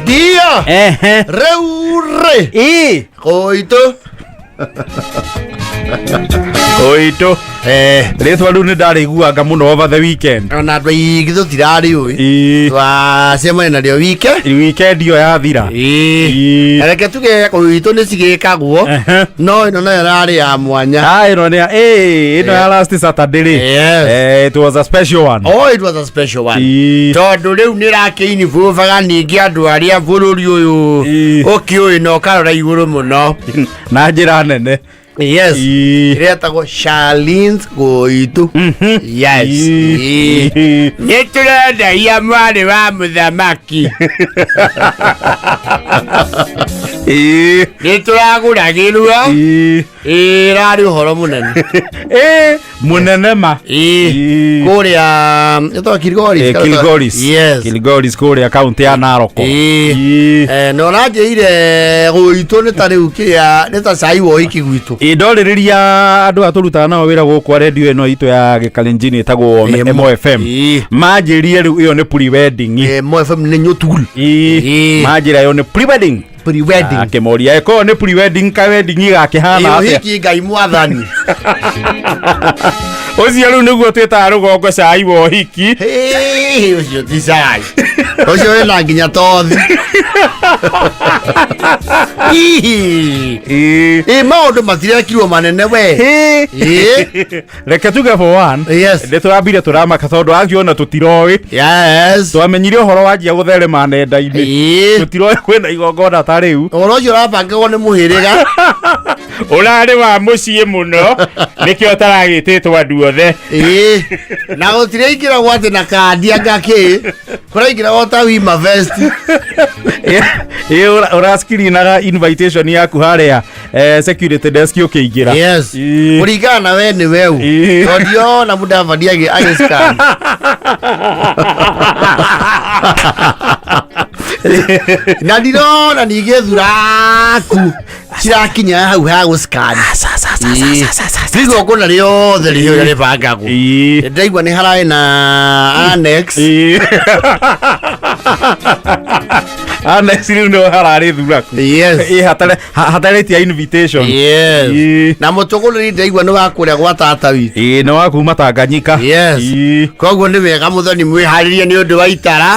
Dia. Reure. Koito. Oito. Rĩtwa rĩu nĩ ndarĩiguanga mũno over the weekend. Ona andũ aingĩ tũtirarĩ ũĩ. Twacemania narĩo weekend ĩyo yathira. Reke tuge Koito nĩ cigĩkagwo. No ĩno nayo yarĩ ya mwanya. Ĩno ya last Saturday. It was a special one. Oh, it was a special one. Tondũ rĩu nĩ rakĩinibũbaga ningĩ andũ arĩa bũrũri ũyũ ũkĩũĩ na ũkarora igũrũ mũno. Na njĩra nene. Yes. Iretagwo Charlene Koito. Yes. Nĩtũrenda ya mwarĩ wa mũthamaki. Nĩtũragũragĩrwo. Rarĩ ũhoro mũnene. Mũnene ma. Kũrĩa ĩtagwo Kilgoris. Yes. Kilgoris kũrĩa kaunti ya Narok. No nanjĩire Koito nĩ ta rĩu kĩrĩa nĩ ta cai wa ũhiki gwitũ. Ndorĩrĩria andũ atũrutaga nao wĩra gũkũ redio ĩno itũ ya Gĩkalenjin ĩtagwo MOFM. Manjĩrie rĩu ĩyo nĩ pre-wedding. MOFM nĩ nyũtugul. Manjĩra ĩyo nĩ pre-wedding. Pre-wedding. Akĩmoria eko nĩ pre-wedding ka wedding igakĩhana atĩa. Ũhiki Ngai mwathani. Ũcio rĩu nĩguo twĩtaga rũgongo cai wa ũhiki. Ũcio ti cai. Ũcio wĩna nginya tothi. Maũndũ matirekirwo manene we. Reke tuge for one. Yes. Tũrambire tũramaka tondũ angiona tũtiroĩ. Yes. Twamenyire ũhoro wanjia gũtherema nenda-inĩ. Tũtiroĩ kwĩna igongona ta rĩu. Ũhoro ũcio ũrabangĩrwo nĩ mũhĩrĩga. Ũrarĩ wa mũciĩ mũno. Nĩkĩo taragĩtĩtwo andũ othe. Na gũtirĩingĩragwo atĩ na kandi angakĩ. Kũraingĩragwo ta wima vest. Ũraskirinaga invitation yaku harĩa security desk ũkĩingĩra. Yes. Kũringana na we nĩ weu. Tondũ na Mudavadi agĩscan. Na ndirona ningĩ thuraku cirakinya hau ha gũscan. Rigo kuna rĩothe rĩhĩũrĩa rĩbangagwo. Ndaigua nĩ haraĩ na annex. Annex rĩu no hararĩ thuraku. Yes. Hatarĩtia invitation. Yes. Na mũtũgũrĩri ndaigua nĩ wa kũrĩa gwa tata witũ. Nĩ wa kuma Tanganyika. Yes. Koguo nĩ wega mũthoni mwĩharĩrie nĩ ũndũ wa itara.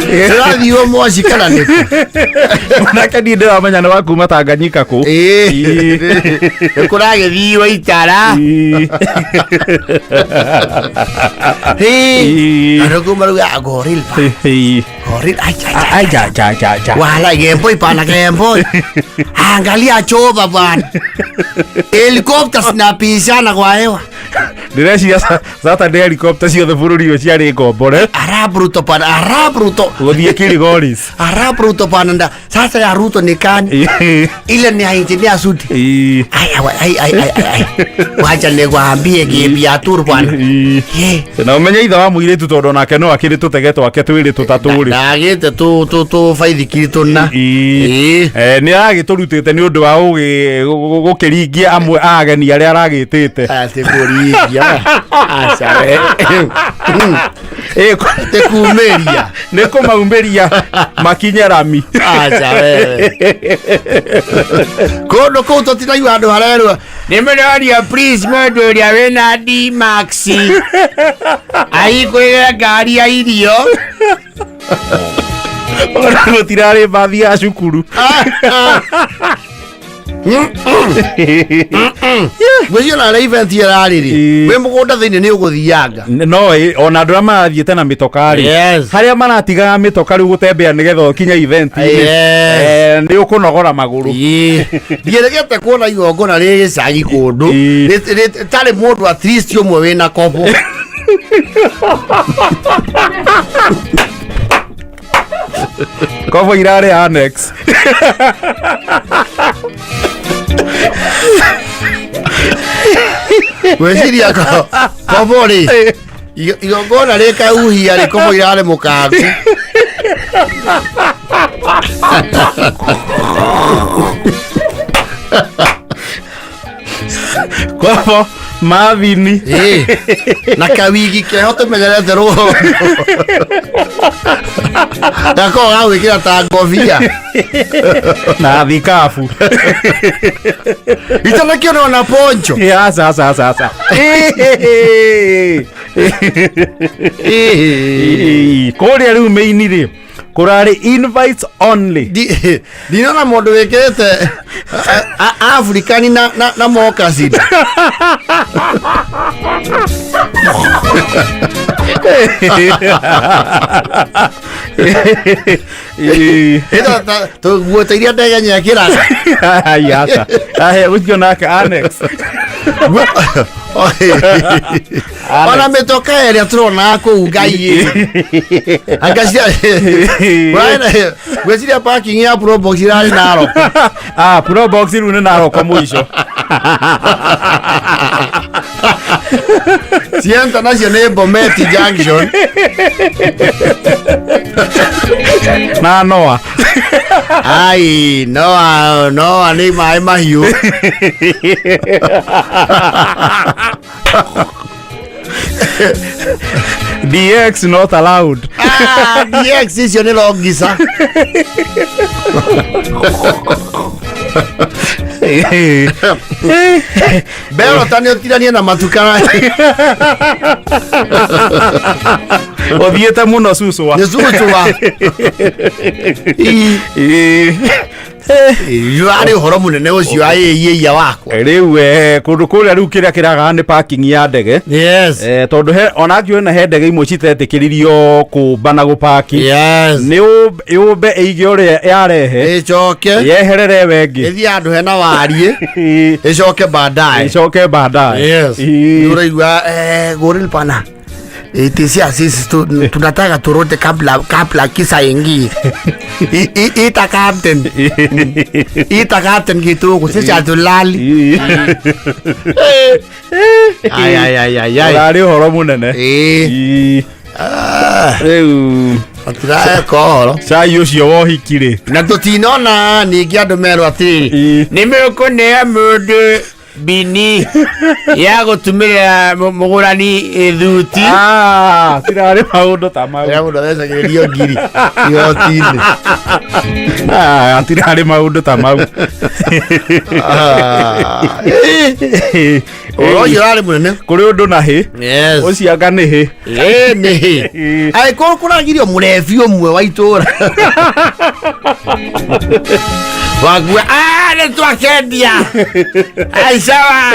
Tũrathiĩ mwaci kana nĩkũ? Nake niĩ ndĩramenya nĩ wa kuma Tanganyika kũ. Kũragĩthiĩ wa itara. Andũ kumaruga goril. Goril. Wala Gameboy pana Gameboy. Angalia choba bwana. Helicopter zinapishana kwa hewa. Ndĩreciria Saturday helicopter ciothe bũrũri ũyũ ciarĩ ngombore. Arabruto pana Arabruto. Gũthiĩ Kilgoris. Arabruto pana sasa ya Ruto ni kani. Ile ni engineer suti. Ai. Wacha nĩgwambie gĩbia tour bwana. Na ũmenye ithe wa mũirĩtu tondũ nake no akĩrĩ tũtege twake twĩrĩ tũtatũ rĩ. Ndagĩte tũ baithikiri tũna. Nĩ aragĩtũrutĩte nĩ ũndũ wa gũkĩringia amwe a ageni arĩa aragĩtĩte. Kũringia. Aca we. Tekumeria. Nĩ kũmaumĩria makinye rami. Aca we. Kũndũ kũu tũtiraigua andũ harerwo. Nĩmũroria please mũndũ ũrĩa wĩna D-Max. Ahingũrĩre ngari ya irio. Ona gũtirarĩ mbathi ya cukuru. Gwĩcio na event yararĩ wĩ mũgũnda thĩinĩ nĩ ũgũthianga. No ona andũ arĩa marathiĩte na mĩtoka rĩ harĩa maratigaga mĩtoka rĩu gũtembea nĩgetha ũkinye event nĩ ũkũnogora magũrũ. Ndiĩregete kuona igongona rĩrĩ gĩcagi kũndũ tarĩ mũndũ at least ũmwe wĩna kobo. Kobo irarĩ annex. Gwĩciria kobo rĩ igongona rĩkauhia rĩ kobo irarĩ mũkangu. Mavini na kawigi kehote menyerete roho dako gawe kira ta ngobia na thikafu itana kio na poncho sasa kore riu meini ri kurari invites only dinona mondo wekete afrikani na mokazi to guotairia ndege nyakira yasa ukiona ka annex ona metoka ere trona ko ugai angasia bwana gwesiria parking ya pro box irali naro pro box irune naro kwa mwisho sienta national Bomet junction na Noah ai Noah ni mai mahiu DX not allowed. DX is your logisa. Bero tani tirania na matukana. Obieta muno suswa. Suswa. Yuari horo munene ucio ai ya wako. Riu kundu kuria riu kiria kiraga ni parking ya ndege. Yes. Tondu he ona akiu na he ndege imwe citetĩkĩririo kũmba na gũpaki. Yes. Ni yũmbe ĩige ũrĩa yarehe. Ĩcoke. Yeherere wengi. Ĩthiĩ andũ hena warie. Ĩcoke baadaye. Ĩcoke baadaye. Yes. Nuraigua goril pana. Itisia sisi tunataka turote kabla kisa ingi. Ita captain gitu sisi atulali. Ay. Olari horo munene. Atira ko sai ucio wohikire. Na tutinona ningi andu merwa atiri. Nimekone mundu bini ya gutumira mugurani thuti tirari maundu ta mau ya mundu thecagĩrĩrio ngiri igoti-inĩ tirari maundu ta mau ũcio arĩ mũnene kũrĩ ũndũ na hĩ ũcianga nĩ hĩ nĩ hĩ angĩkorwo kũragirio mũrebi ũmwe wa itũũra wagua nĩ twakendia aicawa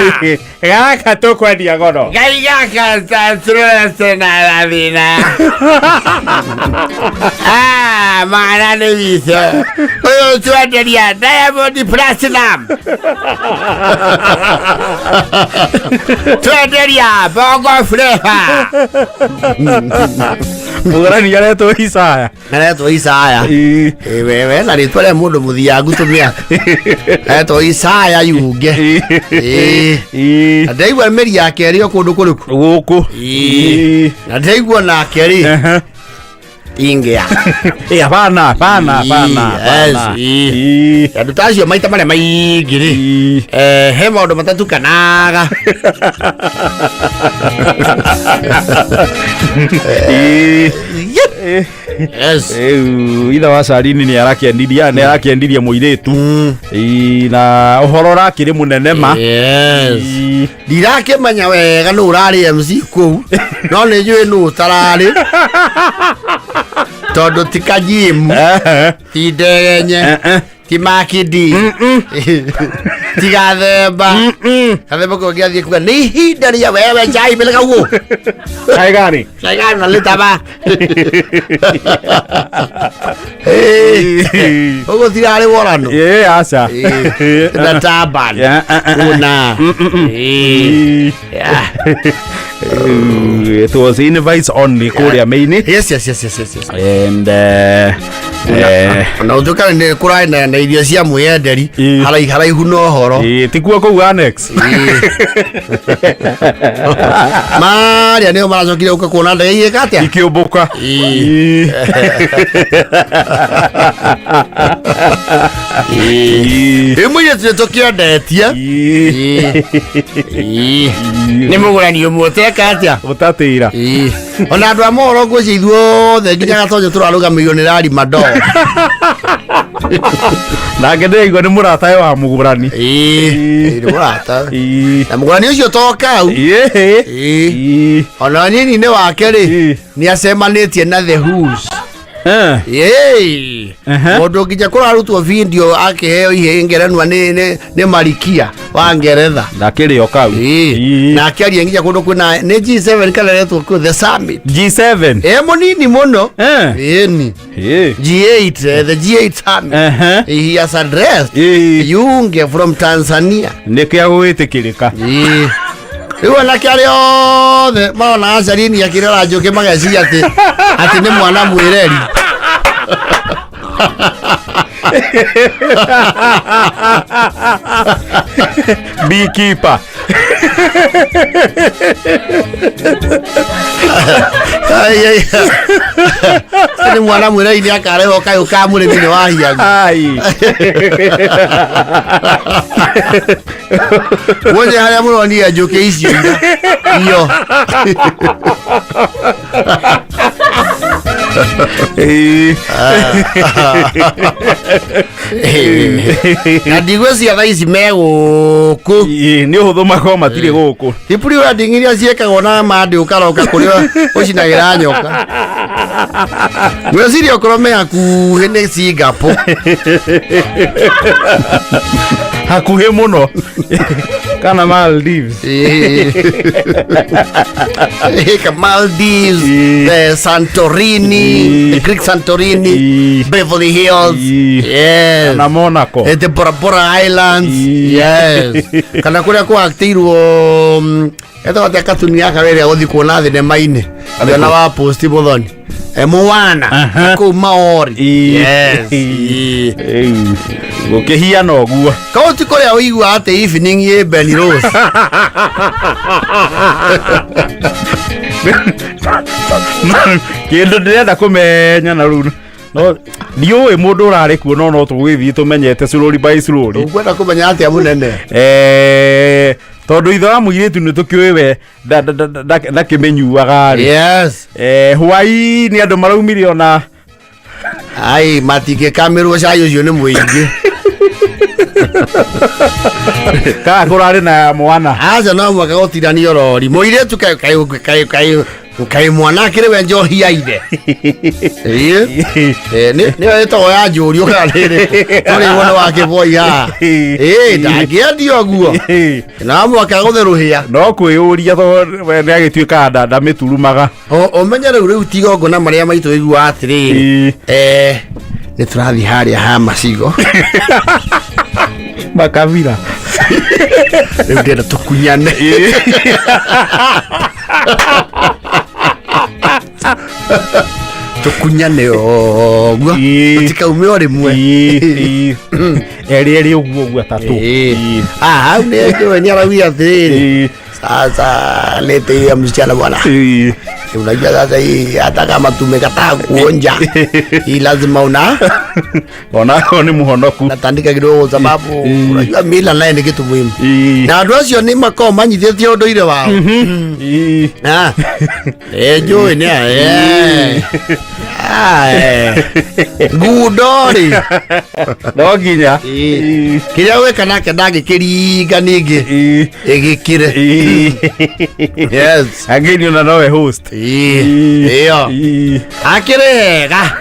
gaka tũkwendia goro ngai gaka tũrete na thĩna mwana nĩ witũ ũyũ twenderia Diamond Platinum twenderia Bongo Flava mugurani aretwo Isaya wewe na rĩtwa rĩa mũndũ mũthiangu tũmĩa aretwo Isaya Yunge ndaigua mĩri yake ĩrĩ o kũndũ kũrĩkũ gũkũ na ndaigua nake rĩ ingea hapana andũ ta acio maita marĩa maingĩ rĩ he maũndũ matatukanaga itha wa Sarini nĩ arakiendirie mũirĩtu na ũhoro ũrakĩrĩ mũnene ma ndirakĩmenya wega nũ ũrarĩ MC kũu no nĩ njũĩ nũ ũtararĩ tondũ ti Kajimu ti Ndegenye ti Makindi ti Gathemba Gathemba kũngĩathiĩ kuga nĩ ihinda rĩa wewe Njai Mbĩrĩga guo Caigani na Lĩtaba ũguo tirarĩ worano aca na Taban kuna it was invites only kuria maini yes and na utuka ne kurai na irio cia mwenderi haraihu no horo tikuo kou annex Maria nio maracokire uka kuona ndege igika atia ikiumbuka imwe tutokiendetia ni muguranio muteka atia utatira ona andu amoro ngweci ithuothe nginya gatonyo turarugamĩirwo nĩ rari mado nake ndĩraigua nĩ mũratawe wa mũgũrani nĩ mũrata na mũgũrani ũcio tokau ona nini-inĩ wake rĩ nĩ acemanĩtie na the Who's mũndũ nginya kũrarutwo video akĩheo ihe ngerenwa nĩ Marikia wa Ngeretha ndakĩrĩ o kau na akĩaria nginya kũndũ kwĩna nĩ G7 kareretwo kũ the summit G7 mũnini mũno ni G8 the G8 summit he has addressed Yunge from Tanzania nĩkĩa gwĩtĩkĩrĩka rĩu anake arĩa othe marona Acarini akĩrora Njũkĩ mageciria atĩ nĩ mwana mwĩreri beekeeper nĩ mwana mwĩreri nĩ akareho kayũ ka mũrĩmi nĩ wahiagu wothe harĩa mũronire Njũkĩ icio iyo na ndigwĩcia thaa ici me gũkũ nĩ ũhũthũ makorwo matirĩ gũkũ tipuri wedding iria ciĩkagwo na mandĩ ũkaroka kũrĩa ũcinagĩra nyoka gwĩciria okorwo me hakuhĩ nĩ Singapore hakuhĩ mũno kana Maldives Maldives the Santorini the Greek Santorini Beverly Hills yes na Monaco the Bora Bora Islands yes kana kũrĩa kũaktirwo etote katuni ya kaweria gũthi kuona thenema-inĩ na wa post Muthoni Moana kũu Maori yes gũkĩhiana ũguo kauti kũrĩa ũigua atĩ evening ye Benny Rose kĩndũ ndĩrenda kũmenya na rĩu no ndiũĩ mũndũ ũrarĩ kuo no tũgũgĩthiĩ tũmenyete slowly by slowly ũkwenda kũmenya atĩa mũnene tondũ ithe wa mũirĩtu nĩ tũkĩũĩ we ndakĩmenyuaga yes hwaĩ nĩ andũ maraumire ona ai matingĩkamĩrwo cai ũcio nĩ mũingĩ kaa kũrarĩ na mwana aca no mwaka gũtirania rori mũirĩtu kaĩ mwana akĩrĩ we njohi ya ithe nĩyo ĩtagwo ya njũriũ kana rĩrĩ tũrĩgwo nĩ wakĩboi haha ndangĩendio guo na mwaka gũtherũhia no kwĩyũria nĩ agĩtuĩkaga ndamĩturumaga ũmenye rĩu tigongona marĩa maitũ ĩiguaga atĩrĩrĩ nĩ tũrathiĩ harĩa ha macigo makabira rĩu ndĩrenda tũkunyane tũkunyane ũguo tũtikaume o rĩmwe erĩ ũguo atatũ hau nĩ araugia atĩrĩrĩ sasa lete msichana bwana unajua sasa hii hata kama tumekataa kuonja hii lazima ona ni muhonoku natandika kidogo sababu unajua mila naye ni kitu muhimu na andũ acio ni makao manyithĩtie ũndũire wao njũĩ nĩ ngundori no nginya kĩrĩa gwĩka nake ndangĩkĩringa ningĩ ĩgĩkĩre yes ageni na nowe host iyo akĩrĩ hega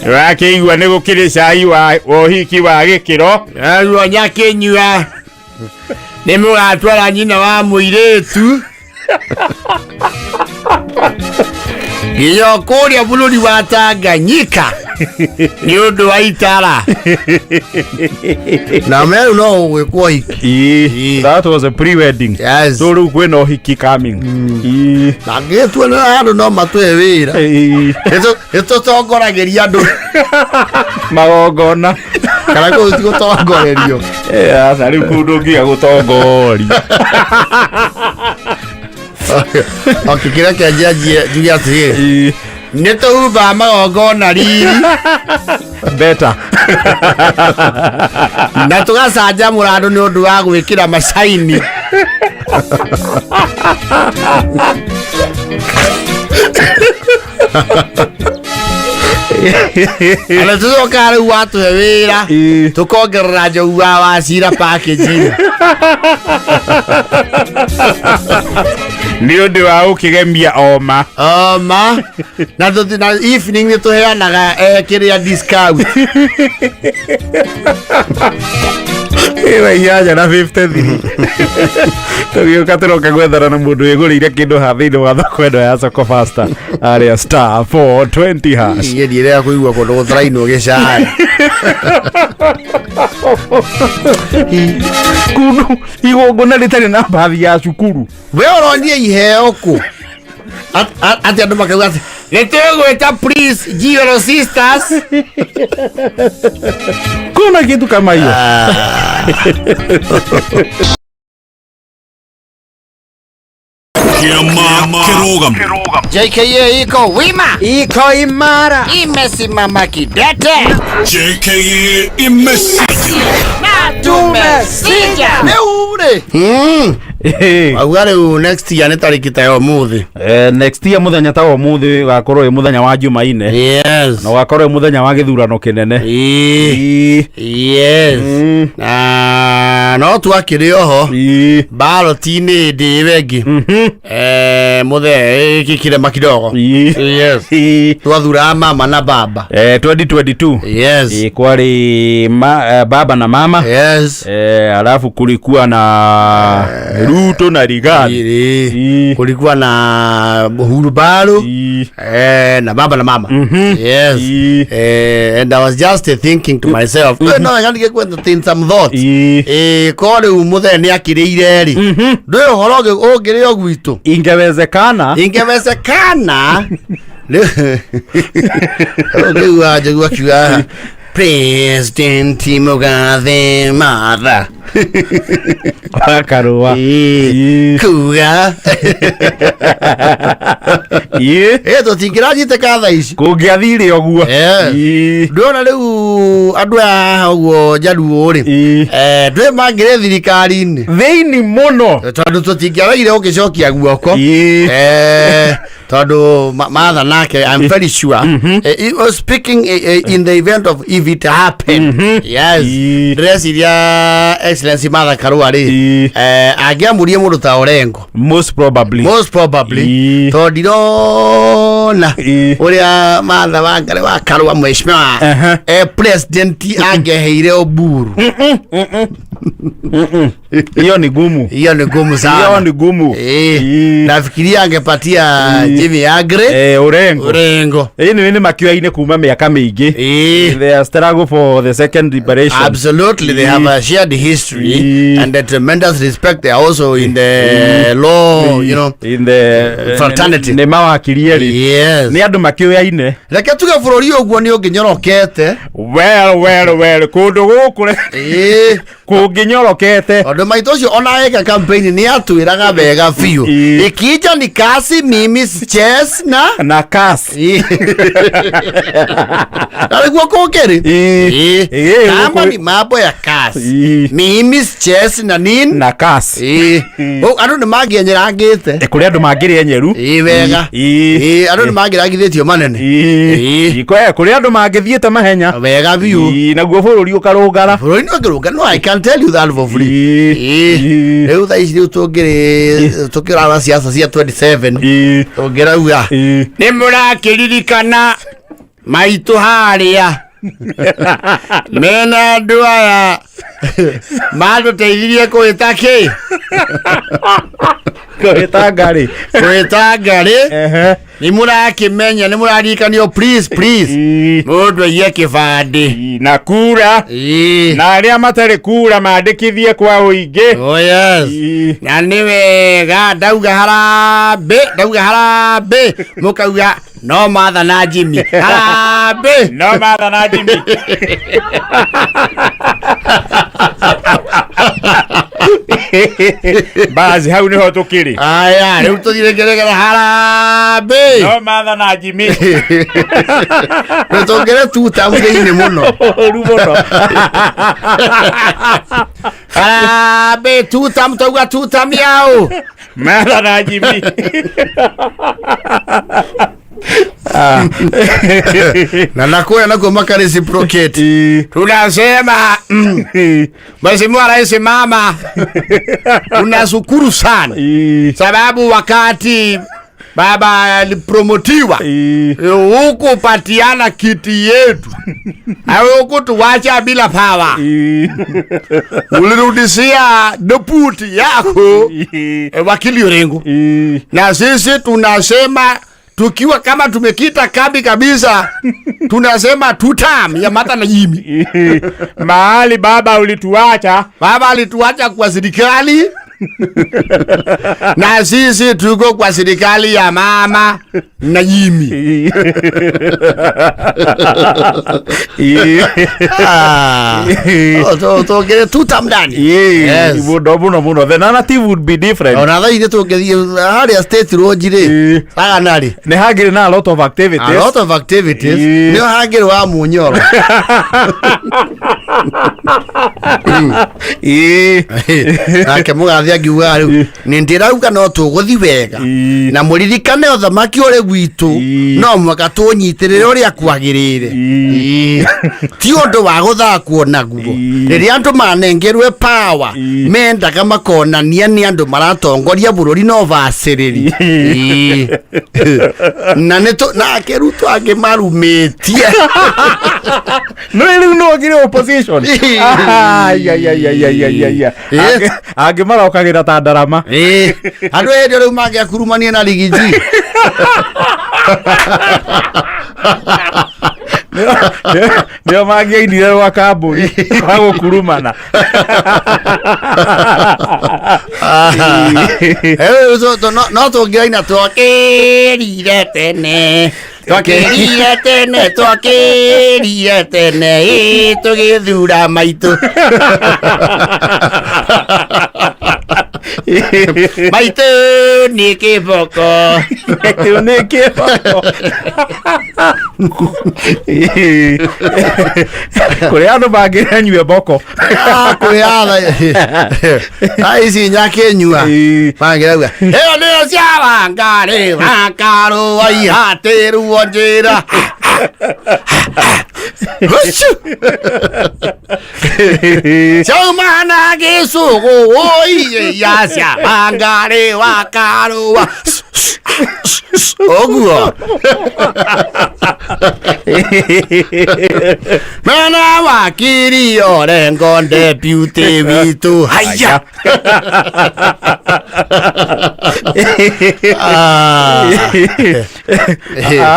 wakĩigua nĩ gũkĩrĩ cai wa ũhiki wa gĩkĩro ruo nyakĩnyua nĩ mũgatwara nyina wa mũirĩtu nginya kũrĩa bũrũri wa Tanganyika ni undu wa itara na meru no gwikwo hiki. That was a pre-wedding. Yes. So riu kwina uhiki coming. Na gitu na andu no matwe wira eto tongorageria andu magongona kana ko gutongorerio asa riu kundu ngiga gutongori. Okay, kira kia jugi atiri nä tå humba magongona riri beta na tå gacanja må randå nä å ndå wa gwä kä ra macaini ana tå coka rä u watå he wä ra tå kongerera njogu wa Wachira packaging nä å ndå wa å kä gemia oma na evening nä tå heanaga kä rä a discount inyanya na 50 tå ka tå roka gwethana na må ndå wä gå rä ire kä ndå ha thä inä wa thoko ĩno ya Soko Fasta arä star 420 hash iä ndiä kå igua kå ndå gå tharainwo gä cai kundu igongona rĩtarĩ na mbathi ya cukuru we ũronie iheo kũ atĩ andũ makauga atĩ nĩtũgwĩta please Jiro sisters kuna kitu kama hiyo JKA iko wima, iko imara, imesimama kidete. JKA imesija na tumesija neure. Agware next year nĩ tarĩki ta yo muthi. Next year muthenya ta wo muthi gakorwo muthenya wa Jumaine. Yes. Na gakorwo muthenya wa gĩthurano kĩnene. Yes. No twakĩrĩ oho. Ballot-inĩ ndĩ wengi. Muthe kĩrema kidogo. Yes. Twathura mama na baba. 2022. Yes. Kwari baba na mama. Yes. Alafu kulikuwa na Ruto na Rigathi. Kulikuwa na Uhuru Baro. Na baba na mama. Yes. And I was just thinking to myself, no, I can't get to think some thoughts. Kore umuthe ni akirĩire ri. Ndũĩ ũhoro ũngĩrĩ o gwitũ. Ingewezekana. Rĩu anjagua kiuga President Mugathe Matha Akarua kuga tũtingĩranjĩte katha ici kũngĩathire ũguo ndĩrona rĩu andũ aya ũguo Jaluo-rĩ ndũĩ mangĩrĩ thirikari-inĩ thĩini mũno tondũ tũtingĩaraire ũgĩcokia guoko tondũ Matha nake I'm very sure he was speaking in the event of if it happened. Yes. Ndĩreciria Excellency Martha Karua rĩ angĩamurie mũndũ ta Orengo most probably tondũ ndirona ũrĩa Martha Wangari wa Karua mheshimiwa president angĩheire Oburu. Hiyo ni gumu sana. Nafikiria angepatia Jimmy Agre Orengo. Ni makiwa-inĩ kuma mĩaka mĩingĩ. They are struggle for the second liberation. Absolutely. They have a shared history and a tremendous respect. They are also in the law, you know, in the fraternity. Nĩ mawakirie rĩ. Yes. Nĩ andũ makiwa-inĩ. Reke tuge bũrũri ũguo nĩ ũngĩnyorokete. Well kũndũ gũkũ kũngĩnyorokete. Andũ maitũ ũcio ona eka campaign nĩ atwĩraga wega biũ. Ikija ni kasi mimi chess na kasi. Alikuwa kũngĩrĩ. Kama ni mambo ya kasi. Mimi chess na nini? Na kasi. Andũ nĩ mangĩenyerangĩte. Kũrĩ andũ mangĩrĩenyeru. Wega. Andũ nĩ mangĩragithĩtio manene. Kũrĩ andũ mangĩthiĩte mahenya. Wega biũ. Naguo bũrũri ũkarũngara. Bũrũri ũkarũngara. No, I can tell you that for free. Rĩu thaa ici rĩu tũkĩrara ciaca cia 27 tũngĩrauga nĩ mũrakĩririkana maitũ harĩa Mena duaya. Mado teithirie kuita ki. Kuita ngari. Kuita ngari. Ni murakimenya ni murarikanio please. Mundu ye kibandi. Na kura. Na aria matari kura mandikithie kwa uingi. Oh yes. Na ni wega ndauga harambe. Mukauga no matha na Jimmy. Harambe. No matha na Jimmy. Bazi hau niho tukiri. Aya, riu tuthiregeregera harambe. No matha na Jimmy. Tutongere tuta muthini muno. Rubono. Harambe tuta mtauga tuta miao. Matha na Jimmy. Na nakuya nako maka reciprocate. Tunasema Mheshimiwa Rais mama, tunashukuru sana sababu wakati baba alipromotiwa huku patiana kiti yetu au huku tuwacha bila power, ulirudishia deputy yako wakili Orengo, na sisi tunasema tukiwa kama tumekita kambi kabisa, tunasema tutam ya Martha na Jimmy. Mahali baba alituacha kwa serikali na sisi tuko kwa serikali ya mama na Jimmy. To get tutam ndani. Yes. Muno. The narrative would be different. Ona thaire tungethie hari state road ri. Saga nari. Ni hagire na a lot of activities. Ni hagire wa munyoro. Ake mugathia ngiuga riu ni ndirauga no tuguthi wega na muririkane othamaki ore gwitu no mwaka tunyitirire uria kwagirire ti undu wa guthakwo naguo riria andu manengerwe power mendaga makonania ni andu maratongoria bururi no baciriri na neto na keruto age marumetie no gire opposition age marokagira ta ndarama andu ende riu mangiakurumania na ligiji ndio magiainire wa kamburi agukurumana no tungiraina twakirire tene tugithura maitu maitu ni kiboko kuri andu mangiranyue boko kuyatha aici nyake nyua mangirauga iyo nio cia Wangari Wakaru waihatirwo njira Chaumana gisugu oiye yacia Wangari Wakaru oguo Mana wakiri Orengo deputy witu haya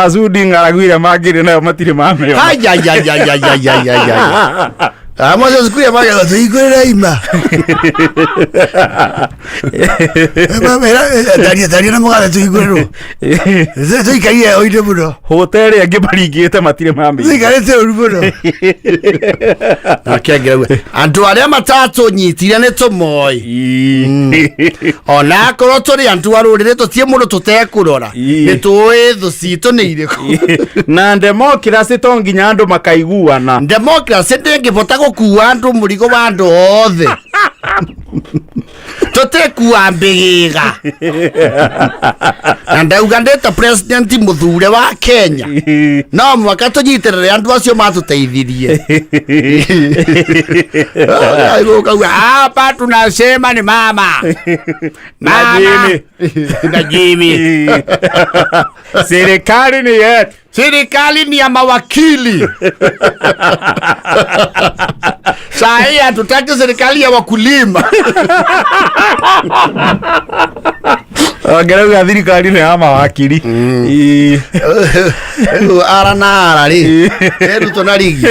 azudi ngaragwira magire nayo matire mameo haya Amose sikuya maga tuigurira ima. Tari na mugathe tuiguriro. Tuikaire oide muno. Hoteli angi baringite matire mambe. Tuikarite uru muno. Akiagira andu aria matatu nyitire ne tumoi. Ona korwo turi andu arurire tutie muno tutekurora. Ni tuwe thu citu ni iriku. Na democracy to nginya andu makaiguana. Democracy ndingivota gukua andu murigo wa andu othe. Tutekuwa mbigiga. Na ndauga ndeta president muthure wa Kenya. No mwaka tunyitirire andu acio matuteithirie. Hapa tunasema ni mama. Mama. Na Jimmy. Serikali ni yetu. Serikali ni ya mawakili. Sahi hatutaki serikali ya wakulima. Gerauga thirikari ni ya mawakili. Ara ri. Eruto na rigi.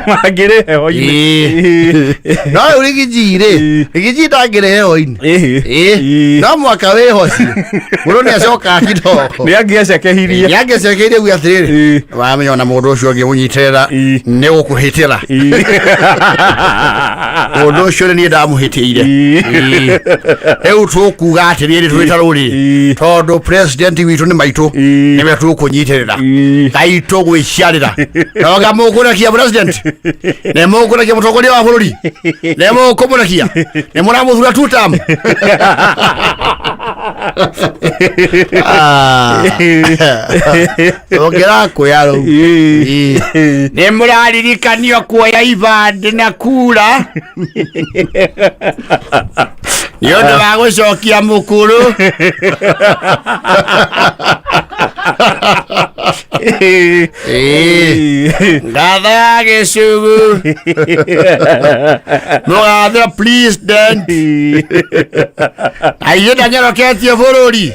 Magere hoini. No urigi jire. Rigi ndagire hoini. No mwaka we hoci. Muno ni acoka kidogo. Ni angĩecekehirie. Ni angĩecekehirie gwa atiriri. Wamenya na mundu ucio ngimunyitirira ni gukuhitira. Mundu ucio ni ndamuhitiire. Eu tukuga atiriri twitaruri. Tondu president witu ni maitu. Niwe tukunyitirira. Kai tugwiciarira. Noga mukurakia president. Ne mukurakia mutongoria wa bururi. Ne mukurakia. Ne muramuthura tutam. Ogera kuyaro. Ne muraririkanio kuoya ibande na kura. Yondo bagucokia mukuru. Gatha gĩcugu. Mũgathe president. Aiyenda nyoroketie bũrũri.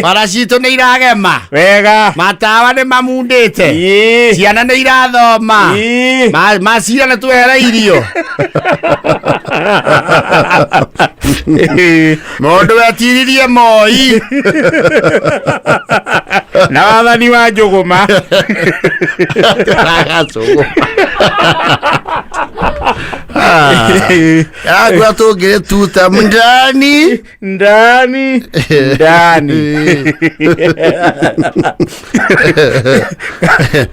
Paracitũ nĩ iragema. Wega. Matawa nĩ mamundĩte. Ciana nĩ irathoma. Macira nĩ twehereirio. Mũndũ wetiririe Moi. Na wathani wa Njũgũma. Agora tũngĩrĩ tuta ndani.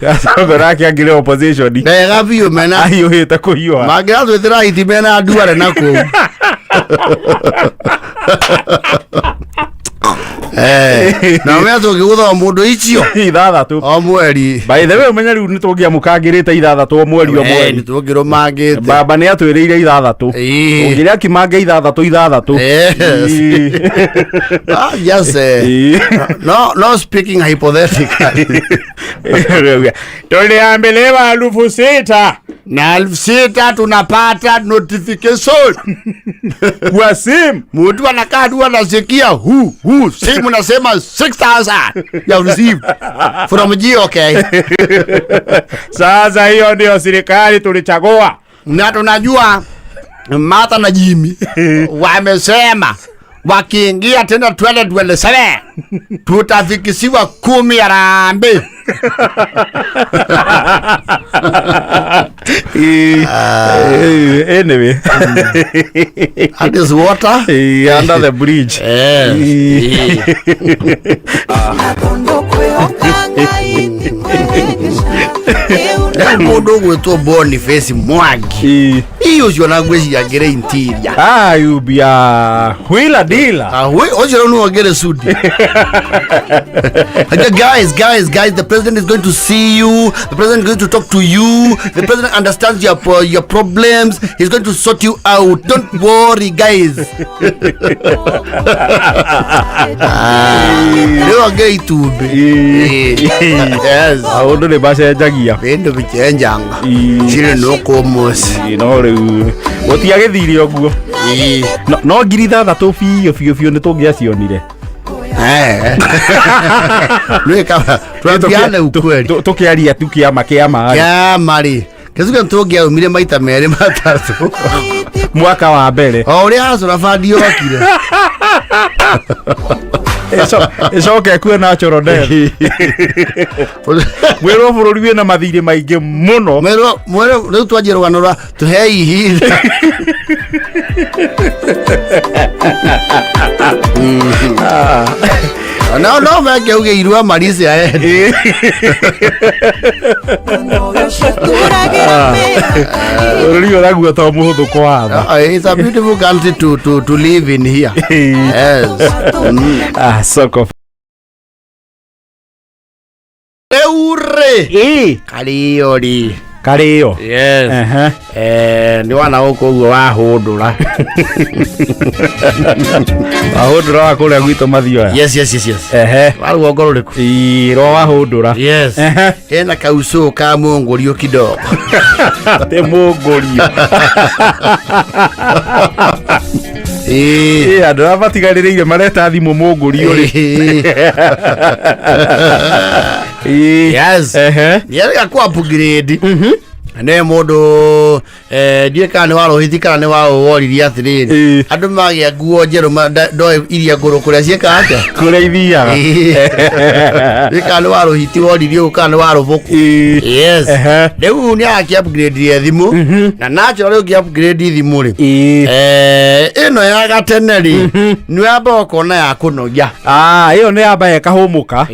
Gacogora kĩangĩrĩ opposition. Ndega biũ mena. Ahiũhĩte kũhiũha. Mangĩra twĩtĩra hiti mena nduare na kũu. Na mea tũngĩgũtha mũndũ icio 6 o mweri. By the way umenya rĩu nĩ tũngĩamũkangĩrĩte 6 o mweri o mweri. Nĩ tũngĩrũmangĩte. Baba nĩ atwĩrĩire 6. Ũngĩrĩa kimange 6. Yes. No speaking hypothetically. Tuliambelewa 6,000 na 6,000 tunapata notification kwa simu. Mtu anakaa tu anasikia simu nasema 6,000 ya receive from GOK. Sasa hiyo ndio serikali tulichagua. Na tunajua Martha na Jimmy wamesema wakiingia tena 2027 tutafikisiwa 10 ya rambe. Anyway, and this water under the bridge. Mundu gwitwo Boniface Mwangi. Iyo cio na gweci ya ngere interior. You be a wheeler dealer. Ojo no ngere sudi. Guys, the president is going to see you. The president is going to talk to you. The president understands your problems. He's going to sort you out. Don't worry, guys. Leo ngei tumbe. Yes. Aundu ni bacenjagia. Bindu bichenjanga. Chile no komos. No riu. Gutiagithire oguo. No ngiri 6 biũ nĩ tũngĩacionire. Lweka twapiane ukweli. Tukiaria tu kiama mari. Kezuka tũngĩaumire maita merĩ matatũ. Mwaka wa mbere. O ũrĩa hacũra bandi yokire. Ecoke kwena choro death. Mwero bũrũri wĩna mathirĩ maingĩ mũno. Mwero rĩu twanjie rũgano rwa tũhe ihinda. No meke uge irua marisi aende. Bũrũri ũraguo to mũhũthũ kwatha. It's a beautiful country to live in here. Yes. Soko. Eure. Kariori. Kario. Yes. Ni wana huko ugo wahundura. Wahundura wakule gwito mathio. Yes. Waru ogoro riku. Ro wahundura. Yes. Ena kauso ka mongorio kidogo. Te mongorio. Andå arä a matigarä mareta thimå må ngå rio rä. Nĩarega ku upgrade ne mũndũ ndiĩ kana nĩ warohiti kana nĩ waworirie atĩrĩrĩ andũ magĩa nguo njerũ ndoe iria ngũrũ kũrĩa ciĩkaga atĩa kũrĩa ithiaga ndiĩ kana nĩ warohiti woririe ũguo kana nĩ warũbũku. Yes. Rĩu nĩ aki upgrade thimũ na natural ũngĩ upgrade thimũ rĩ ĩno ya gatene rĩ nĩ yamba ũkona ya kũnogia. ĩyo nĩ yamba ĩkahũmũka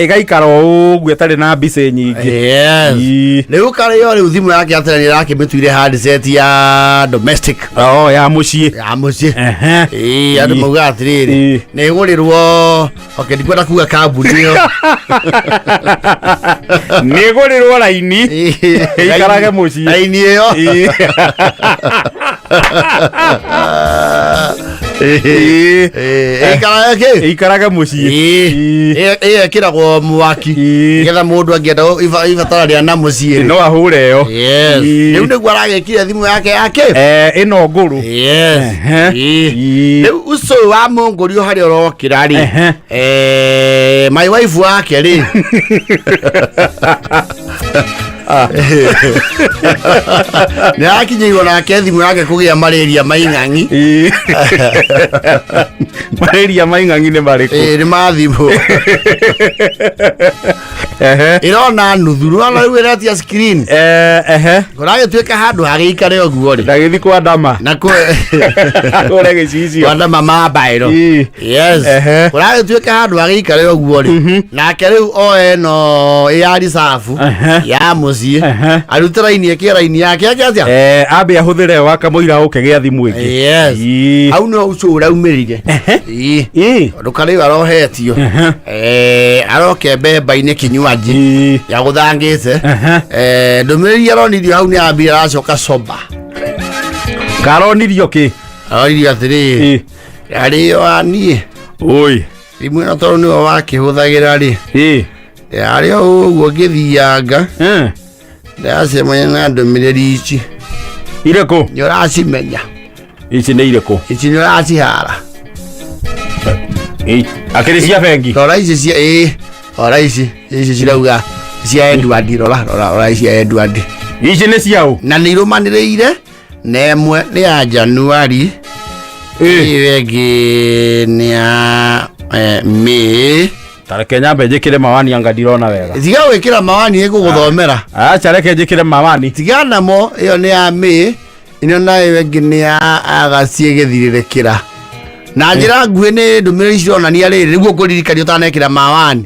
ĩgaikara ũguo ĩtarĩ na mbica nyingĩ. Rĩu Kario rĩu thimũ yake atene nĩ ĩrakĩmĩtuire handset ya domestic ya mũciĩ andũ mauga atĩrĩrĩ nĩ ĩgũrĩrwo ndikwenda kuga kambuni ĩyo nĩ ĩgũrĩrwo raini ĩikarage mũciĩ raini ĩyo ĩikarage mũciĩ ĩkĩragwo mwaki nĩgetha mũndũ angĩenda ibatara rĩa na mũciĩ no ahũre yo. Rĩu nĩguo aragĩkire thimũ yake ĩno ngũrũ. Rĩu uco wa mũngũrio harĩa ũrokĩra rĩ my wife wake rĩ nĩ akinyĩirwo nake thimũ yake kũgĩa malaria maing'ang'i. Malaria maing'ang'i nĩ marĩkũ? Nĩ mathimũ ĩrona nuthu nĩwona rĩu ĩretia screen kũragĩtuĩka handũ hagĩikare ũguo rĩ ndagĩthi kwa ndama na kũrĩa gĩcicio kwa ndama mambaĩro. Yes. Kũragĩtuĩka handũ hagĩikare ũguo rĩ nake rĩu oe no ya risabu ya mũciĩ arute raini ĩkĩra raini yake atĩa ambe ahũthĩre wa kamũira ũkĩgĩa thimũ ĩngĩ. Hau no uco ũraumĩrire tondũ Kario arohetio aroke mbemba-inĩ kinywaji ya gũthangĩte ndũmĩrĩri aronirio hau nĩ ambire aracoka soba. Karonirio kĩ? Aronirio atĩrĩrĩ Kario niĩ thimũ ĩno tondũ nĩwe wakĩhũthagĩra rĩ yarĩ o ũguo ngĩthianga ndacemania na ndũmĩrĩri ici irĩkũ nĩ ũracimenya ici nĩ irĩkũ ici nĩ ũracihara akĩrĩ cia bengi rora ici cia rora ici cirauga cia Edward rora ici cia Edward ici nĩ ciaũ na nĩ irũmanĩrĩire na ĩmwe nĩ ya Januari ĩyo ĩngĩ nĩ ya May. Tareke nyambe njĩkĩre mawani anga ndirona wega tiga gwĩkĩra mawani ĩgũgũthomera acha reke njĩkĩre mawani tiga namo ĩyo nĩ ya May ĩno nayo ĩngĩ nĩ ya Agacie gĩthirĩrĩkĩra na njĩra nguhĩ nĩ ndũmĩrĩri cironania rĩrĩ nĩguo kũririkania ũtanekĩra mawani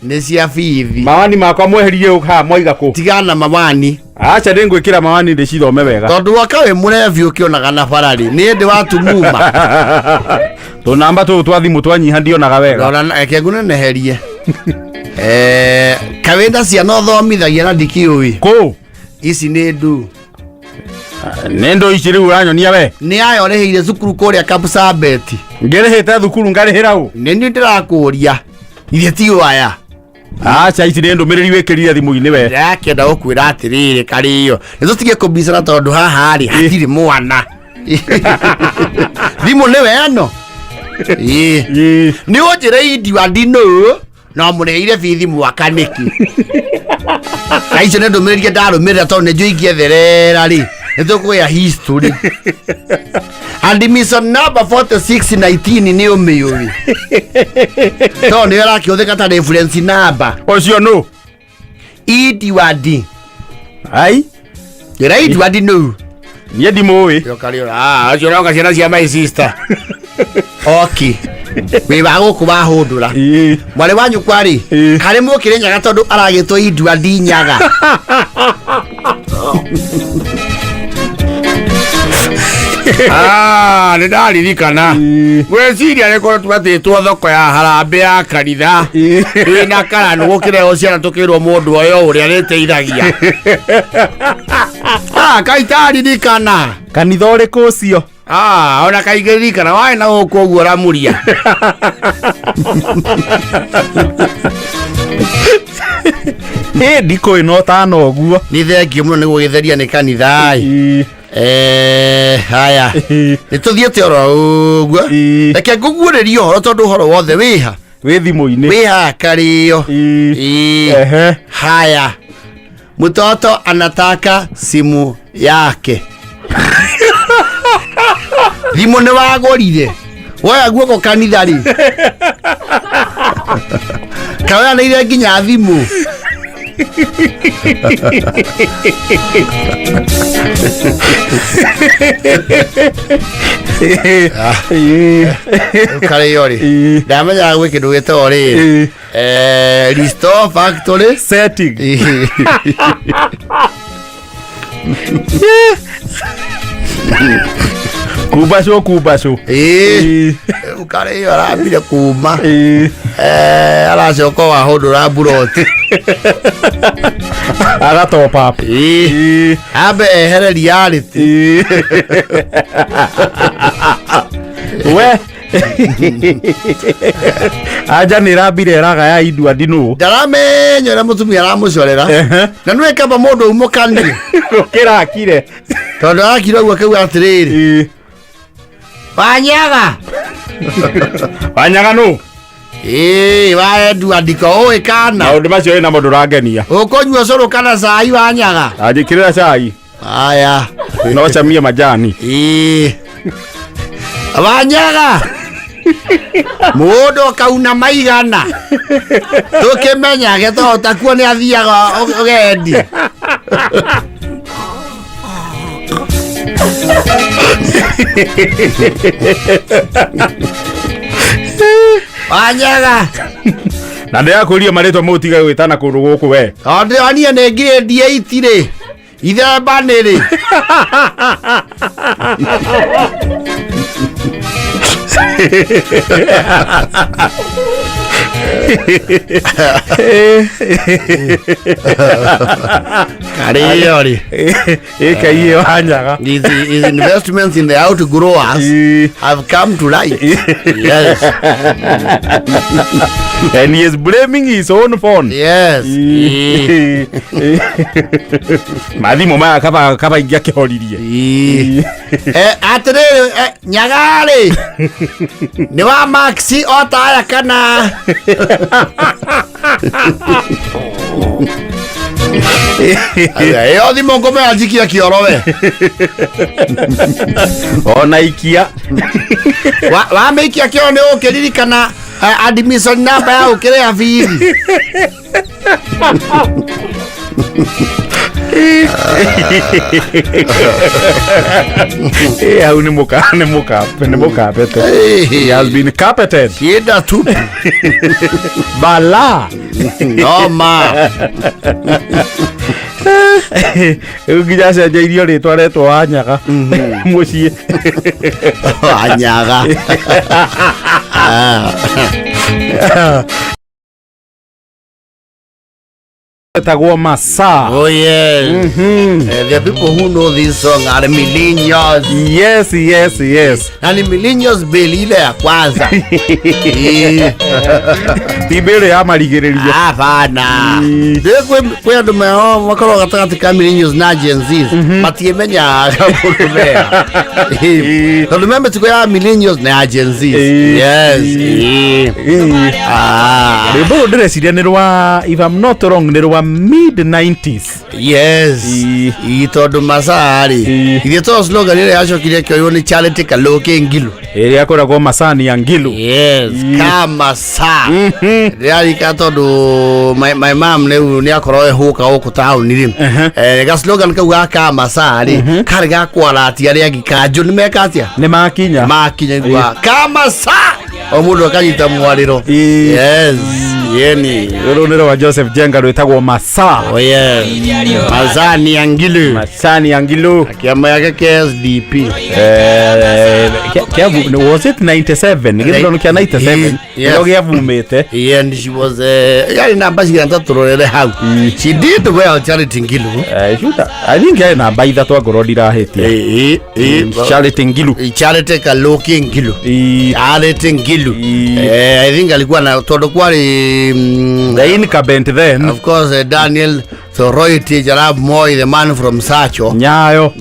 nĩ cia bithi. Mawani makwa mweheririe ha moiga kũ tiga na mawani acha ndĩngwĩkĩra mawani ndĩcithome wega tondũ waka wĩ mũrebi ũkĩonaga na bararĩ nĩ ndĩ watumuma tũnamba tũu twa thimũ twanyiha ndionaga wega rora reke ngũneneherie kawĩnda ciana ũthomithagia na ndikĩũĩ kũ ici nĩ ndu nĩ ndũ ici rĩu ũranyonia we nĩ ayorĩhĩire cukuru kũrĩa Kapsabet ngĩrĩhĩte thukuru ngarĩhĩra ũ nĩ niĩ ndĩrakũria ithe ti waya acha ici nĩ ndũmĩrĩri wĩkĩrire thimũ-inĩ we ndakĩenda gũkwĩra atĩrĩrĩ Kario nĩ tũtige kũmbicana tondũ haha rĩ hatirĩ mwana thimũ nĩ weno nĩ ũnjĩre Edward no mũrĩhĩire bithi mwaka nĩkĩ na icio nĩ ndũmĩrĩri ndarũmĩrĩra tondũ nĩ njũĩ ingĩetherera rĩ nĩ tũkũgĩa history admission number 4619 nĩ ũmĩũĩ tondũ nĩyo ĩrakĩhũthĩka ta reference number ũcio no Edward ai njĩra Edward no niĩ ndimũĩ Kario acio noga ciana cia my sister okay wĩ wa gũkũ wahũndũra mwarĩ wa nyũkwa rĩ harĩ mũkĩrĩ nyaga tondũ aragĩtwo Edward nyaga Nĩ ndaririkana gwĩciria nĩ korwo tugatĩtwo thoko ya Harambĩ ya kanitha twĩna karanu gũkĩrehwo ciana tũkĩrwo mũndũ ũyũ ũrĩa nĩteithagia Kai ndaririkana kanitha ũrĩkũ ũcio ona kaingĩririkana waĩ na gũkũ ũguo Ramuria ndikũĩ no tano ũguo nĩ thengiũ mũno nĩ gũgĩtheria nĩ kanitha haya nĩ tũthiĩte oro ũguo reke ngũguũrĩrie ũhoro tondũ ũhoro wothe wĩha wĩ thimũ-inĩ wĩha karĩo haya mtoto anataka simu yake thimũ nĩ wagũrire woya guoko kanitha rĩ kaweanĩire nginya thimũ karĩo rĩ ndamenyaga gwĩ kĩndũ gĩtagwo rĩ restore factory setting kubaco karĩo arambire kuma aracoka wahũndũra mburoti agatop up ambe ehere reality we anja nĩ rambire ragaya indua ndinũ ndaramenya ũrĩa mũtumia aramũcorera na nĩwe kamba mũndũ umũkani kĩrakire tondũ arakire ũguo akauga atĩrĩrĩ Wanyaga nũ waendu andĩka ũĩ kana maũndũ macio wĩna mũndũ ũrangenia ũkũnyua cũrũ kana cai Wanyaga anjĩkĩrĩra cai aya no camie majani Wanyaga mũndũ kauna maigana tũkĩmenyage tondũ takuo nĩ athiaga ũgendi Wanyaga na ndĩrakũria marĩtwa mũtiga gwĩtana kũndũ gũkũ we ndĩrania nĩ grade 8 rĩ ithemba nĩ rĩ karĩo rĩ ĩkaiye Wanyaga his investments in the outgrowers have come to light yes and he is blaming his own phone yes mathimũ maya kaba ingĩ akĩhoririe atĩrĩrĩ Nyagarĩ nĩ wa Maxi otaya kana ĩyo thimũ ngũmenya njikia kĩoro we ona ikia wamĩikia kĩoro nĩ ũkĩririkana admission number ya ũkĩrĩha bithi hau nĩ mũkapete he has been carpeted ciĩnda tupu bala noma rĩu nginya cenjeirio rĩtwa retwo Wanyaga mũciĩ Wanyaga tagwo Masa. Oh yes. The people who know this song are millennials. Yes. And millennials beli ile ya kwanza. Tibere ya marigiririo. Hapana. Kwa ndo meo wakoro gatagati ka millennials na Gen Z. Matiemenya kabulumea. Ndo membe tuko ya millennials na Gen Z. Yes. Rebo ndreciria ni rwa, if I'm not wrong, ni rwa mid 90s. Yes. Itondo masari. Ile to slogan ile yacokire kyo ni charity kaloke Ngilu. Ile akoragwo Masani ya Ngilu. Yes, kama sa. Reali katondo my mom ni akoroe huka huko town ni. Ga slogan ka kama sa ri. Kare ga kwalati ari agikajo ni mekatia. Ni makinya kwa kama sa. Omudo akanyita mwariro. Yes. yeni runero wa Joseph Jenga rwetagwo Masa. Oh yeah. Mazani Angilu. Masani Angilu. Kiama yake KSDP. Was it 97? Nigithano kia 97. Ndio giavumite. Yeah, and she was yani namba ciganta turorere hau. She did well Charity Ngilu. I think I na baitha twa ngoro ndirahitie. Charity Ngilu. Charity Kaloki Ngilu. Charity Ngilu. I think alikuwa na todo kwari the incumbent then. Of course Daniel Thoroiti Jarab Moi, the man from Sacho. Nyayo.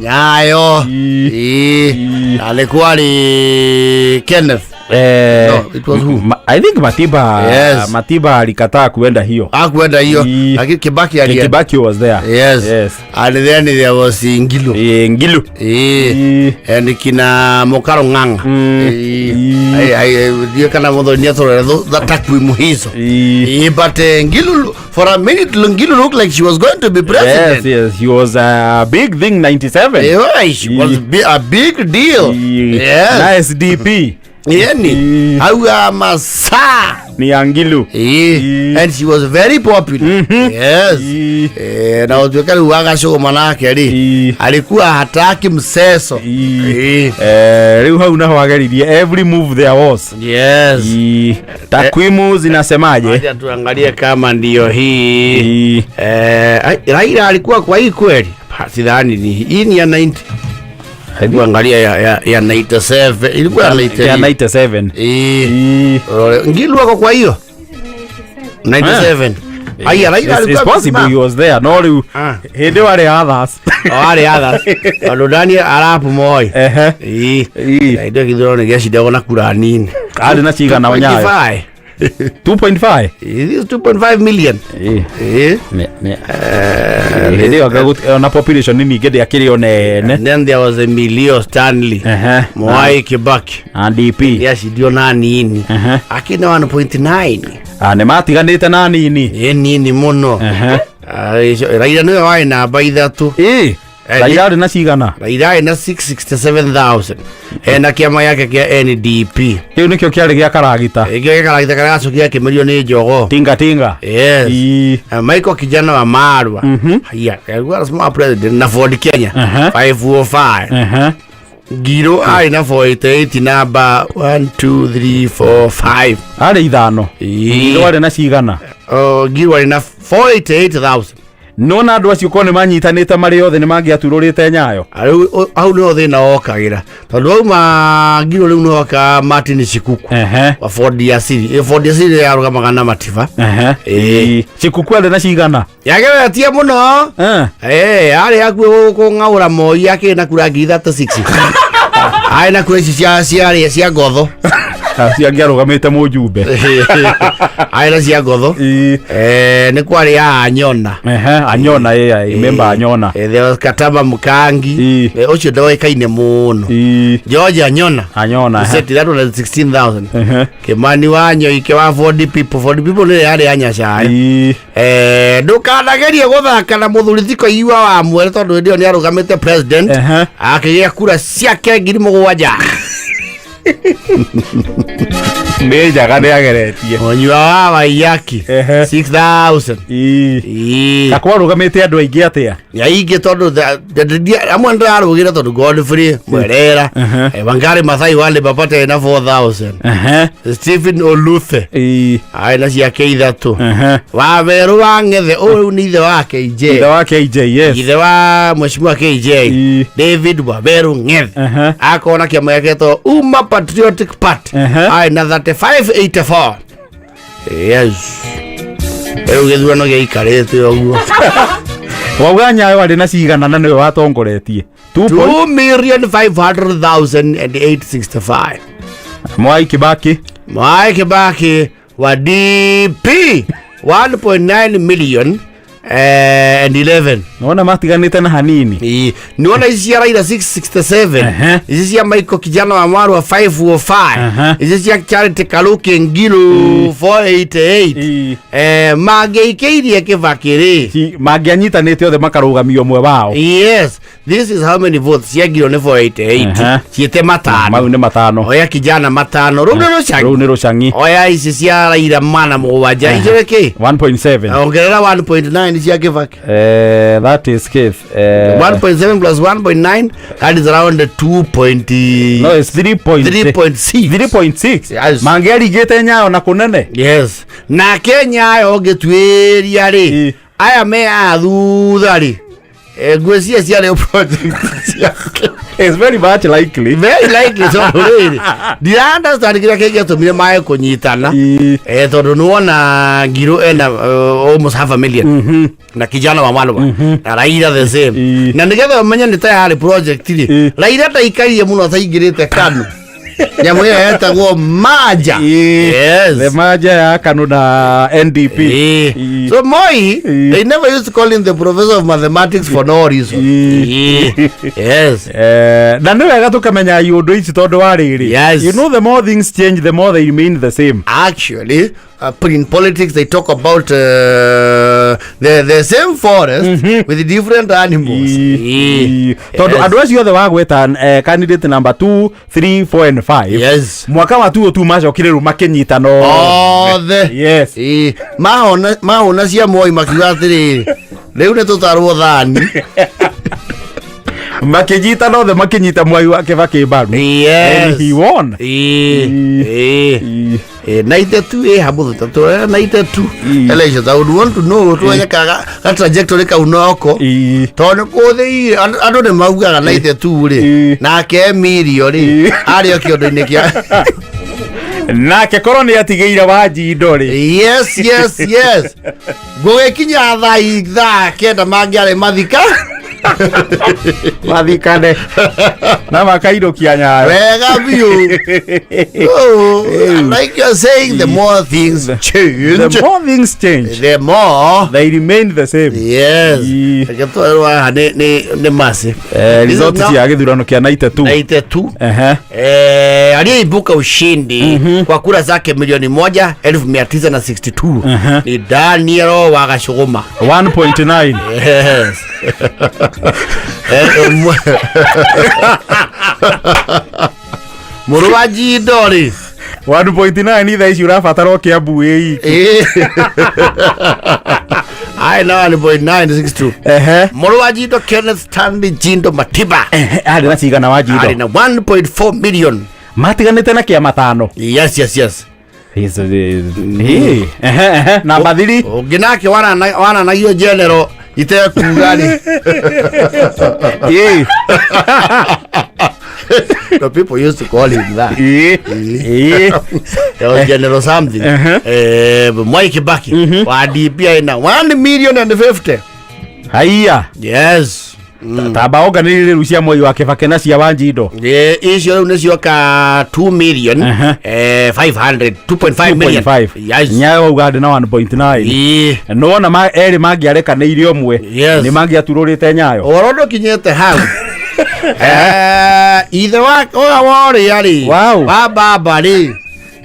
Alikuwa ni Kenneth. No, it was who? I think Matiba. Yes. Matiba alikataa kuenda hiyo. Hakuenda hiyo. Lakini Kibaki was there. Yes. And then there was Ngilu. Ngilu. And kina Mokaro Nganga. Dio kana modo nyato that takwimu hizo. But Ngilu for a minute Ngilu looked like she was going to be president. Yes. She was a big thing 97. She was a big deal. Yes. Nice DP. Yani Hawa Masa ni Angilu. And she was very popular. Yes. Na utukali uwaga shogo manake alikuwa hataki mseso. Leo hauna wageririe every move there was. Yes. Takwimu zinasemaje? Acha tuangalie kama ndio hii. Raila alikuwa kwa hii kweli? Sidhani hii ni ya 90. Hebu angalia ya 97. Ilikuwa ya 97. Ngilu wako kwa hiyo 97. Aya Raila alikuwa possible he was there. No hende wale others. Alodani arapu Moi. Ndio kidoro ni gashi daona kura nini. Ali na chiga na wanyayo. 2.5. It is 2.5 million. Ndio na population nini gede akiri onene. And then there was Emilio Stanley. Mwai Kibaki. DP. Yes, ndio nini. Akina 1.9. Ne matiganite na nini. Nini muno. Raila no wai na baitha tu. Raila na cigana. Raila na 667,000. Na kiama yake kia NDP. Hiyo nikyo kiari gia karagita. Kia karagita karacokia kimerio ni Njogo. Tinga. Yes. Michael kijana wa Marwa. Haya, alikuwa small president na Ford Kenya. 505. Giro na 48 namba 1 2 3 4 5. Ari ithano. Giro ari na cigana. Giro ari na 48,000. No na andu acio kone manyitanite mari othe ni mangiatururite Nyayo. Au no thina okagira. Tondu au magiro riu no oka Martin Shikuku. Wa Ford Yasiri. Ford Yasiri yarugamaga na Matiba. Shikuku ari na cigana. Yageretie muno. Ari akuo kung'aura Moi yake na kurangi 36. Ai na kura cia ngotho. Ciangiarugamite mujumbe. Ai na cia ngotho. Ni kwari ya Anyona. Anyona member Anyona. There was Kataba Mukangi. Ucio ndoikaine muno. George Anyona. Set that was 16,000. Kimani Wanyo ike wa 40 people ni yari anyacai. Ndukanagerie guthaka na muthuri thiko iwa wa mwere tondu ndio ni arugamite president. Akigia kura ciake 7,000. Meja gade ageretie. Onywa wa Waiyaki 6,000. Akwa rugamite andu aingi atia. Ya ingi tondu amwe ndarugire tondu Godfrey Mwerera. Wangari Maathai wale bapate na 4,000. Stephen Oluthe. Ai na cia keithatu. Wa Veru Wangethe uyu ni ithe wa KJ. Yes. Ithe wa Mheshimiwa KJ. David Waveru Ngethe. Akona kiama yake to Uma Patriotic Party. Ai na 3584. Yes. Githurano giikarite oguo. Wauga Nyayo ari na cigana na niwe watongoretie 2,500,865. Mwai Kibaki wa DP 1.9 million and 11. Naona matiganite na hanini. Niona hizi ya Raila 667. Hizi ya Michael kijana wa Maru wa 505. Hizi ya Charity Kaluki Ngilu 488. Mageikirie Kibakire. Magianyitanite othe makarugamio mwe wao. Yes. This is how many votes ya Ngilu ni 488. Ciete matano. Mau ni matano. Oya kijana matano. Rune Rushangi. Oya hizi ya Raila mana mwaja. Hizi weke 1.7. Ongerera 1.9 hizi ya Kibaki. That is Keith. 1.7 plus 1.9, that is around 2. No, it's 3.6. 3.6. Yes. Mangeri gete Nyayo na kunene. Yes. Na Kenya yo getweria ri. Aya me athutha ri. Ngwĩciria ciarĩ project ciake. It's very much likely. Very likely so really. Understand kĩrĩa kĩngĩtũmire mae kũnyitana. Tondũ nĩwona Ngilu ena almost half a million. Na kijana wa Malwa. Na Raila the same. Na nĩgetha ũmenye nĩ tayari project ri. Raila ndaikarie mũno taingĩrĩte KANU. Nyamu ya etagwo Maja. Yes. The Maja ya KANU na NDP. So Moi, they never used to call him the professor of mathematics for no reason. Yes. Na nĩ wega tũkamenya iũndũ ici tondũ wa rĩrĩ. Yes. You know, the more things change, the more they remain the same. Actually, in politics they talk about the same forest with different animals. Tondũ andũ acio othe wagweta candidate number 2, 3, 4 and 5. Yes. Mwaka wa 2 macokire rĩu makĩnyitana. Yes. Mahona cia Moi makiuga atĩrĩrĩ, rĩu nĩ tũtarwo thani. Makĩnyitana othe makĩnyita Mwai wa Kibaki mbaru. Yes. And he won. 92 hapo tatu 92 elections. I would want to know tuanya ka trajectory ka unoko tone ko the ando ne maugaga 92 ri nake Emilio ri ari o kiondo-ini kia nake koroni atigĩire Wanjindo ri. Yes. Gũgĩkinya thaa kenda mangĩarĩ mathika mathikane na makairũkia Nyayo wega biũ. Like you're saying, the more things change, the more they remain the same. Yes. Getwarwa ne massive. Result ya gĩthurano kĩa 92. Aliyeibuka ushindi kwa kura zake 1,962 ni Daniel wa Gachagua 1.9. Yes. Mũrũ wa Njindo ri 1.9 thaa ici ũrabatara o Kiambu ĩ. I know 1.962. Mũrũ wa Njindo Kenneth Stanley Njindo Matiba arĩ na cigana wa Njindo arĩ na 1.4 million. Matiganĩte na kĩa matano. Yes. Namba 3 ũngĩnake wana na hiyo general itekuga ri. The people used to call him that. There was General something. Mwai Kibaki wa DP ina 1,050,000. Haiya. Yes. Tamba onganĩrĩre rĩu cia Mwai wa Kibaki na cia Wanjindo. Icio rĩu nĩcio ka 2,500,000 million. Yes. Nyayo ugande na 1.9. Nona erĩ mangĩarekanĩire ũmwe nĩ mangĩaturũrĩte Nyayo. Orondo kinyete hau. Ithe wa wori ari wa baba ri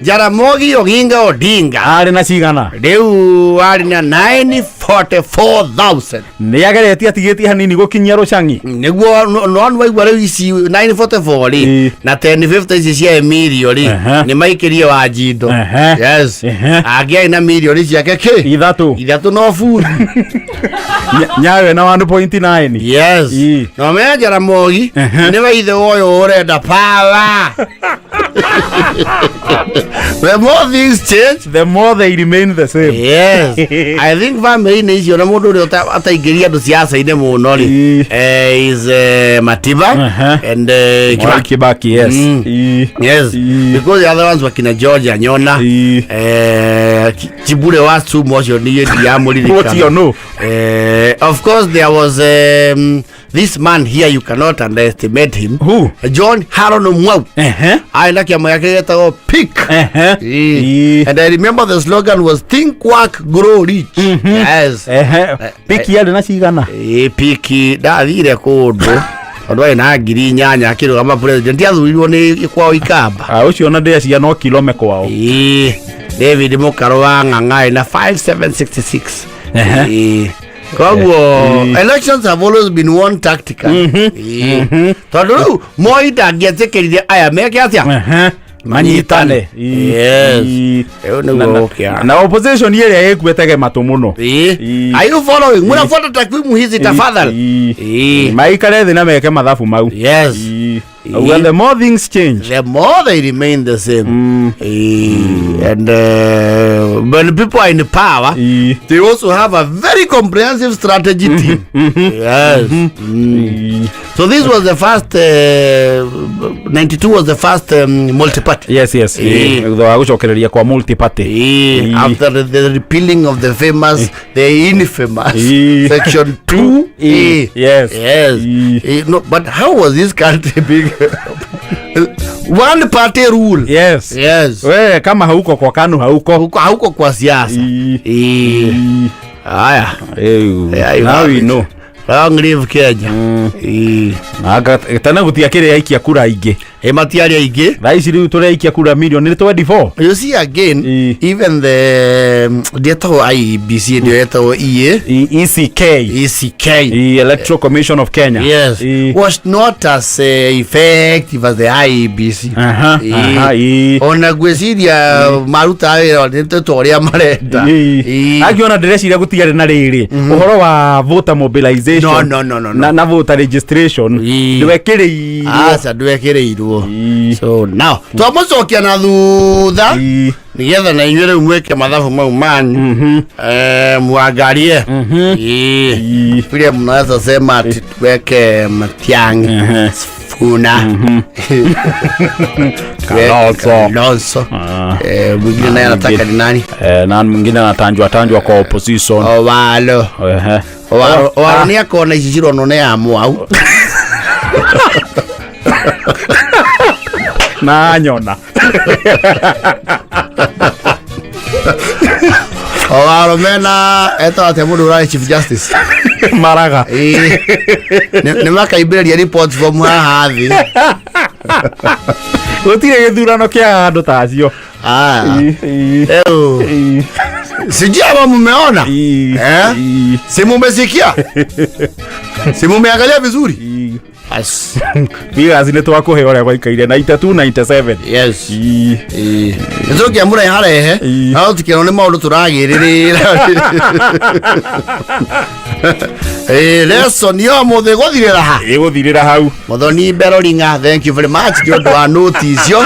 Jaramogi Oginga Odinga arĩ na cigana rĩu arĩ na 944,000. nĩ ageretie atigĩtie hanini gũkinyia Rũcang'i nĩguo no waigua rĩu ici 944 ri na 1050 ici cia Emilio ri nĩ maikĩrie wa Njindo. Yes. Angĩ na milioni ciake ithatũ no full. Nyayo na 1.9. Yes. No me Jaramogi nĩ waithe ũyũ ũrenda power. The more things change, the more they remain the same. Yes. I think family nĩ icio na mũndũ ũrĩa ataingĩria andũ ciaca-inĩ mũno ri is Matiba and Kibaki. Yes. Because the other ones were kina George Anyona, Chibure wa Sumo ũcio niĩ ndiamũririkana. What you know? Of course there was this man here, you cannot underestimate him. Who? John Haron Mwau. Aina kiama yake yetagwo PIC. And I remember the slogan was think, work, grow, rich. Yes. PIC yale na cigana. PIC ndathire kundu ondu ina ngiri nyanya akirugama president athurirwo ni kwao Ikamba. Ucio na ndia cia no kilome kwao. David Mukaro wa Ng'ang'ai na 5766. Koguo elections have always been one tactical. Tondu Moi ndangĩetĩkĩrire aya meke atĩa manyitane. Yes. Na opposition ile ĩkuetege matu muno. Are you following? Munafuata takwimu hizi tafadhali. Maikare thĩ na meke mathabu mau. Yes. When the more things change, the more they remain the same. And when people are in power, they also have a very comprehensive strategy team. Yes. So this was the first 92 was the first multi-party. Yes. Gucokereria kwa multi-party. After the repealing of the famous, the infamous Section 2A. Yes. No, but how was this country big? One party rule. Yes. We kama hauko kwa KANU hauko kwa siasa. Haya. Now we know. Long live Kenya. Tana gutia kire aikia kura ingi. Matiaria ingi. Raisi riu tureikia kura million ni 24. You see again, even the IEBC ndio ECK, Electoral Commission of Kenya. Yes. Was not as effective as the IEBC. Ona gweciria maruta wira nitoria marenda. Agiona ndĩreciria gũtigare na rĩrĩ ũhoro wa voter mobilization. No. Na voter registration ndwekereirwo. So now twamucokia na thutha nigetha na inyuĩ rĩu mwĩke mathabu mau manyu mwangarie vile mnaweza sema ati tuweke Matiang'i, Sifuna, Kalonzo. Mwingine naye anataka ni nani? Na mwingine anatanjwa kwa opposition. Owalo ni akona iciciro no ne amwau na nyona Owalo mena eto ate mundu ura Chief Justice Maraga ni makaiberia report from haha thi gutire githurano kia andu tacio. Sijui kama mmeona si mumesikia si mumeangalia vizuri. Bigazi ni twakuhe ore gwaikaire 92 97. Yes. Nzo kiamura harehe au tikero ni maundu turagiririra. Lesson yo muthe guthirira ha guthirira hau Muthoni Berolinga, thank you very much ndio wa notice yo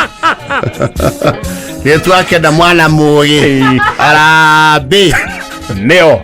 ni twakenda mwana mugi arabe neo